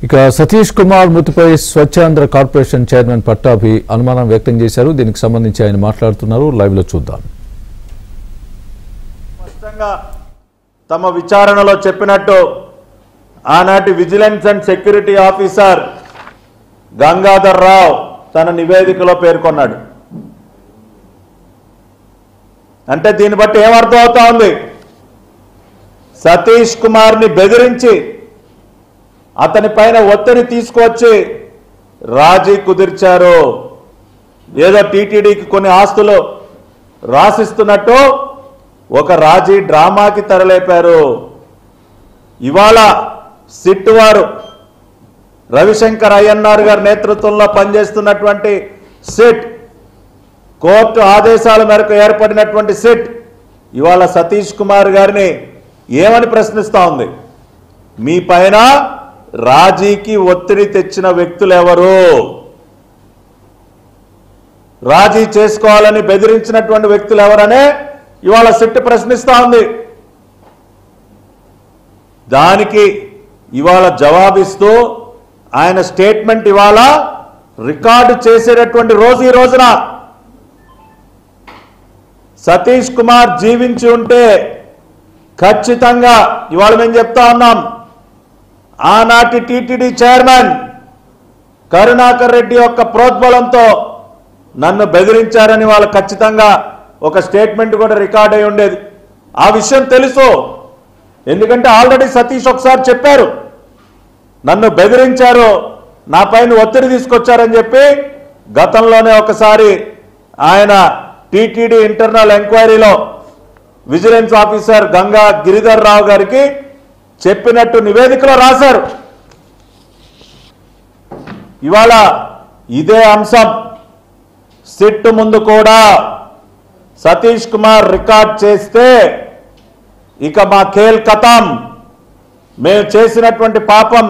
ఇక సతీష్ కుమార్ మృతిపై Swachhandhra corporation chairman Pattabhi అనుమానం వ్యక్తం చేశారు. దీనికి సంబంధించి ఆయన మాట్లాడుతున్నారు. లైవ్ లో చూద్దాం. స్పష్టంగా తమ విచారణలో చెప్పినట్టు ఆనాటి vigilance and security officer Gangadhar Rao తన నివేదికలో పేర్కొన్నాడు. అంటే దీన్ని బట్టి ఏమర్థం అవుతా ఉంది? సతీష్ కుమార్ని బెదిరించి అతని పైన ఒత్తిడి తీసుకొచ్చి రాజీ కుదిర్చారు. ఏదో టీటీడీకి కొన్ని ఆస్తులు రాసిస్తున్నట్టు ఒక రాజీ డ్రామాకి తెరలేపారు. ఇవాళ సిట్ వారు రవిశంకర్ అయ్యన్నార్ గారి నేతృత్వంలో పనిచేస్తున్నటువంటి సిట్, కోర్టు ఆదేశాల మేరకు ఏర్పడినటువంటి సిట్ ఇవాళ సతీష్ కుమార్ గారిని ఏమని ప్రశ్నిస్తూ ఉంది? మీ పైన రాజీకి ఒత్తిడి తెచ్చిన వ్యక్తులు ఎవరు? రాజీ చేసుకోవాలని బెదిరించినటువంటి వ్యక్తులు ఎవరనే ఇవాళ సిట్ ప్రశ్నిస్తూ ఉంది. దానికి ఇవాళ జవాబిస్తూ ఆయన స్టేట్మెంట్ ఇవాళ రికార్డు చేసేటటువంటి రోజు ఈ రోజున సతీష్ కుమార్ జీవించి ఉంటే ఖచ్చితంగా ఇవాళ మేము చెప్తా ఉన్నాం, ఆనాటి టీటీడీ చైర్మన్ కరుణాకర్ రెడ్డి యొక్క ప్రోద్బలంతో నన్ను బెదిరించారని వాళ్ళు ఖచ్చితంగా ఒక స్టేట్మెంట్ కూడా రికార్డ్ అయి ఉండేది. ఆ విషయం తెలుసు, ఎందుకంటే ఆల్రెడీ సతీష్ ఒకసారి చెప్పారు, నన్ను బెదిరించారు, నా పైన ఒత్తిడి తీసుకొచ్చారని చెప్పి గతంలోనే ఒకసారి ఆయన టీటీడీ ఇంటర్నల్ ఎంక్వైరీలో విజిలెన్స్ ఆఫీసర్ గంగా గిరిధర్ రావు గారికి చెప్పినట్టు నివేదికలో రాశారు. ఇవాళ ఇదే అంశం సిట్ ముందు కూడా సతీష్ కుమార్ రికార్డ్ చేస్తే ఇక మా ఖేల్ ఖతం, మేము చేసినటువంటి పాపం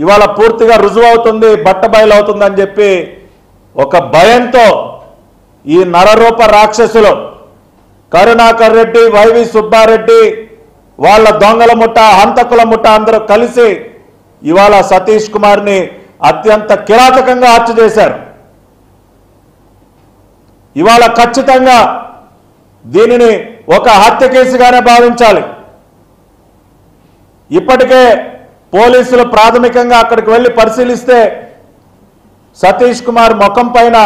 ఇవాళ పూర్తిగా రుజువు అవుతుంది, బట్టబయలవుతుందని చెప్పి ఒక భయంతో ఈ నరరూప రాక్షసులు కరుణాకర్ రెడ్డి, వైవి సుబ్బారెడ్డి, వాళ్ళ దొంగల ముఠ, హంతకుల ముఠ అందరూ కలిసి ఇవాళ సతీష్ కుమార్ని అత్యంత కిరాతకంగా హత్య చేశారు. ఇవాళ ఖచ్చితంగా దీనిని ఒక హత్య కేసుగానే భావించాలి. ఇప్పటికే పోలీసులు ప్రాథమికంగా అక్కడికి వెళ్ళి పరిశీలిస్తే సతీష్ కుమార్ ముఖం పైన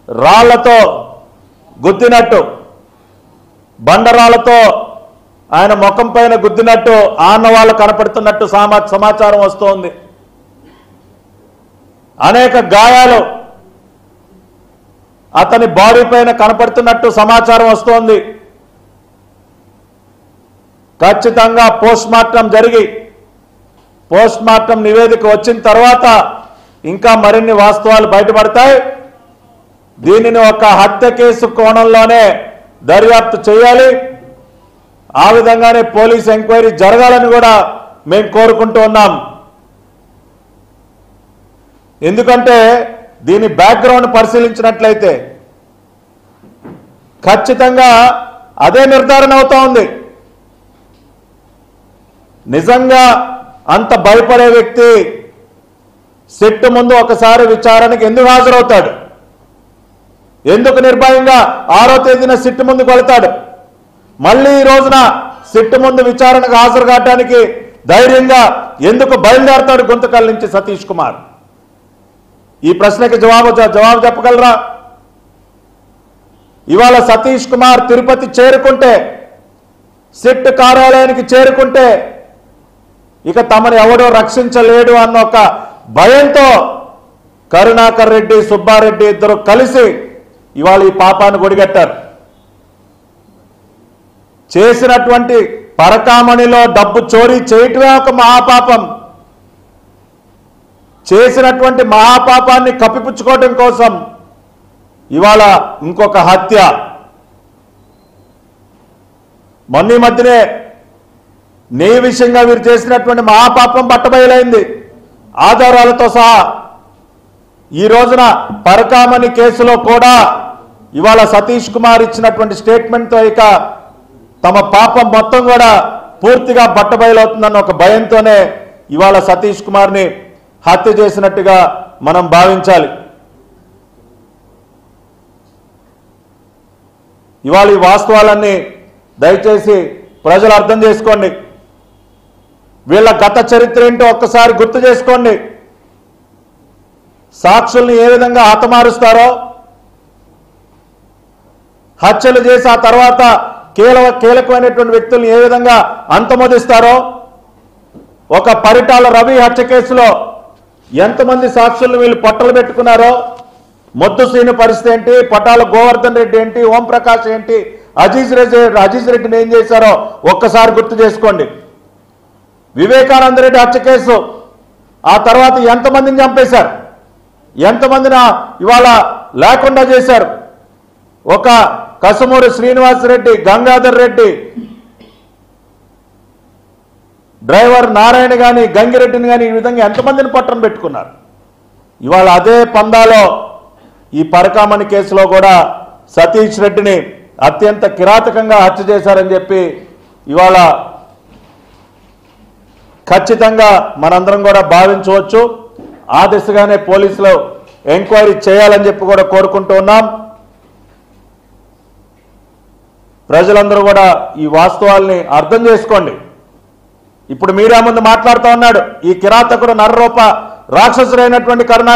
రాళ్లతో గుద్దినట్టు, బండరాళ్లతో ఆయన ముఖం పైన గుద్దినట్టు ఆనవాళ్లు కనపడుతున్నట్టు సమాచారం వస్తోంది. అనేక గాయాలు అతని బాడీ పైన కనపడుతున్నట్టు సమాచారం వస్తోంది. ఖచ్చితంగా పోస్ట్మార్టం జరిగి పోస్ట్మార్టం నివేదిక వచ్చిన తర్వాత ఇంకా మరిన్ని వాస్తవాలు బయటపడతాయి. దీనిని ఒక హత్య కేసు కోణంలోనే దర్యాప్తు చేయాలి. ఆ విధంగానే పోలీస్ ఎంక్వైరీ జరగాలని కూడా మేము కోరుకుంటూ ఉన్నాం. ఎందుకంటే దీని బ్యాక్గ్రౌండ్ పరిశీలించినట్లయితే ఖచ్చితంగా అదే నిర్ధారణ అవుతా ఉంది. నిజంగా అంత భయపడే వ్యక్తి సిట్ ముందు ఒకసారి విచారణకి ఎందుకు హాజరవుతాడు? ఎందుకు నిర్భయంగా 6వ తేదీన సిట్ ముందుకు వెళ్తాడు? మళ్ళీ ఈ రోజున సిట్ ముందు విచారణకు హాజరు కావడానికి ధైర్యంగా ఎందుకు బయలుదేరతాడు గుంతకల్ నుంచి సతీష్ కుమార్? ఈ ప్రశ్నకి జవాబు చెప్పగలరా? ఇవాళ సతీష్ కుమార్ తిరుపతి చేరుకుంటే, సిట్ కార్యాలయానికి చేరుకుంటే ఇక తమను ఎవడో రక్షించలేడు అన్న ఒక భయంతో కరుణాకర్ రెడ్డి, సుబ్బారెడ్డి ఇద్దరు కలిసి ఇవాళ ఈ పాపాన్ని ఒడిగట్టారు. చేసినటువంటి పరకామణిలో డబ్బు చోరీ చేయటమే ఒక మహాపాపం. చేసినటువంటి మహాపాపాన్ని కప్పిపుచ్చుకోవడం కోసం ఇవాళ ఇంకొక హత్య. మొన్న మధ్యనే నీ విషయంగా వీరు చేసినటువంటి మహాపాపం బట్టబయలైంది ఆధారాలతో సహా. ఈ రోజున పరకామణి కేసులో కూడా ఇవాళ సతీష్ కుమార్ ఇచ్చినటువంటి స్టేట్మెంట్తో ఇక తమ పాపం మొత్తం కూడా పూర్తిగా బట్టబయలవుతుందన్న ఒక భయంతోనే ఇవాళ సతీష్ కుమార్ని హత్య చేసినట్టుగా మనం భావించాలి. ఇవాళ ఈ వాస్తవాలన్నీ దయచేసి ప్రజలు అర్థం చేసుకోండి. వీళ్ళ గత చరిత్ర ఏంటో ఒక్కసారి గుర్తు చేసుకోండి. సాక్షుల్ని ఏ విధంగా హతమారుస్తారో, హత్యలు చేసి ఆ తర్వాత కీలకమైనటువంటి వ్యక్తుల్ని ఏ విధంగా అంతమొదిస్తారో, ఒక పరిటాల రవి హత్య కేసులో ఎంతమంది సాక్షుల్ని వీళ్ళు పొట్టలు పెట్టుకున్నారో, మొద్దు శ్రీను పరిస్థితి ఏంటి, పటాల గోవర్ధన్ రెడ్డి ఏంటి, ఓంప్రకాష్ ఏంటి, అజీజ్ రెడ్డిని ఏం చేశారో ఒక్కసారి గుర్తు చేసుకోండి. వివేకానంద రెడ్డి హత్య కేసు ఆ తర్వాత ఎంతమందిని చంపేశారు, ఎంతమందిని ఇవాళ లేకుండా చేశారు. ఒక కసుమూరి శ్రీనివాసరెడ్డి, గంగాధర్ రెడ్డి, డ్రైవర్ నారాయణ కానీ, గంగిరెడ్డిని కానీ ఈ విధంగా ఎంతమందిని పట్టణ పెట్టుకున్నారు. ఇవాళ అదే పందాలో ఈ పరకామణి కేసులో కూడా సతీష్ రెడ్డిని అత్యంత కిరాతకంగా హత్య చేశారని చెప్పి ఇవాళ ఖచ్చితంగా మనందరం కూడా భావించవచ్చు. ఆ దిశగానే పోలీసులు ఎంక్వైరీ చేయాలని చెప్పి కూడా కోరుకుంటూ ఉన్నాం. ప్రజలందరూ కూడా ఈ వాస్తవాల్ని అర్థం చేసుకోండి. ఇప్పుడు మీడియా ముందు మాట్లాడుతూ ఉన్నాడు ఈ కిరాతకుడు నరరూప రాక్షసుడైనటువంటి కరుణాకర్